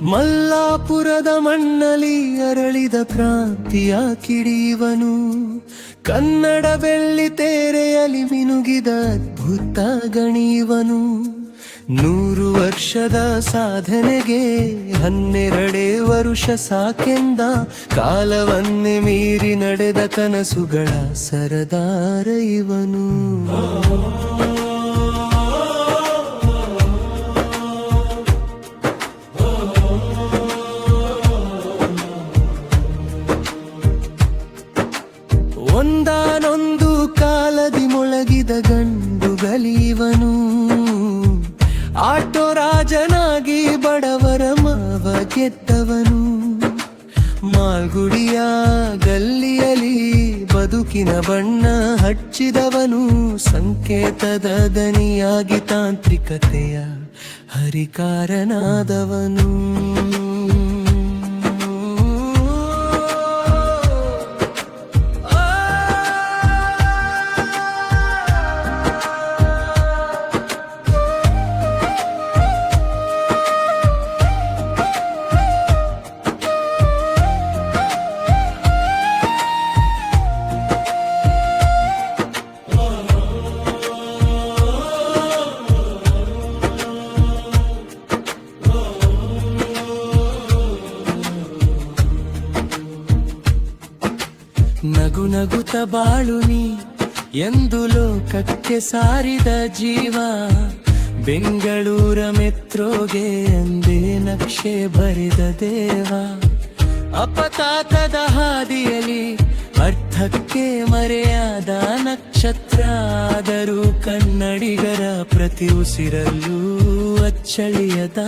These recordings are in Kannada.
ಮಲ್ಲಾಪುರದ ಮಣ್ಣಲಿ ಅರಳಿದ ಕ್ರಾಂತಿಯ ಕಿಡಿಯವನು, ಕನ್ನಡ ಬೆಳ್ಳಿ ತೆರೆಯಲಿ ಮಿನುಗಿದ ಅದ್ಭುತ ಗಣಿಯವನು. 100 ವರ್ಷದ ಸಾಧನೆಗೆ 12 ವರುಷ ಸಾಕೆಂದ, ಕಾಲವನ್ನೇ ಮೀರಿ ನಡೆದ ಕನಸುಗಳ ಸರದಾರ ಇವನು. ಒಂದಾನೊಂದು ಕಾಲದಿ ಮೊಳಗಿದ ಗಂಡುಗಲೀವನು, ಆಟೋ ರಾಜನಾಗಿ ಬಡವರ ಮಾವ ಗೆದ್ದವನು. ಮಾಲ್ಗುಡಿಯ ಗಲ್ಲಿಯಲಿ ಬದುಕಿನ ಬಣ್ಣ ಹಚ್ಚಿದವನು, ಸಂಕೇತದ ದನಿಯಾಗಿ ತಾಂತ್ರಿಕತೆಯ ಹರಿಕಾರನಾದವನು. ನಗು ನಗುತ್ತ ಬಾಳು ನೀ ಎಂದು ಲೋಕಕ್ಕೆ ಸಾರಿದ ಜೀವ, ಬೆಂಗಳೂರ ಮೆಟ್ರೋಗೆ ಎಂದೇ ನಕ್ಷೆ ಬರೆದ ದೇವ. ಅಪತಾತದ ಹಾದಿಯಲಿ ಅರ್ಥಕ್ಕೆ ಮರೆಯಾದ ನಕ್ಷತ್ರ, ಆದರೂ ಕನ್ನಡಿಗರ ಪ್ರತಿ ಉಸಿರಲ್ಲೂ ಅಚ್ಚಳಿಯದ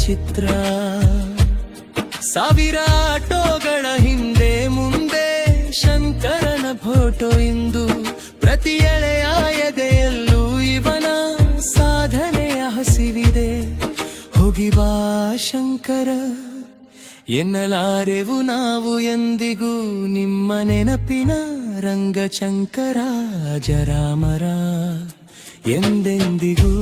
ಚಿತ್ರ. ಸಾವಿರ ಆಟೋಗಳ ಹಿಂದೆ ಮುಂದೆ ಶಂಕರನ ಫೋಟೋ ಇಂದು, ಪ್ರತಿ ಎಳೆಯ ಎದೆಯಲ್ಲೂ ಇವನ ಸಾಧನೆಯ ಹಸಿವಿದೆ. ಹೋಗಿಬಾ ಶಂಕರ ಎನ್ನಲಾರೆವು ನಾವು ಎಂದಿಗೂ, ನಿಮ್ಮ ನೆನಪಿನ ರಂಗಶಂಕರ ಅಜರಾಮರ ಎಂದೆಂದಿಗೂ.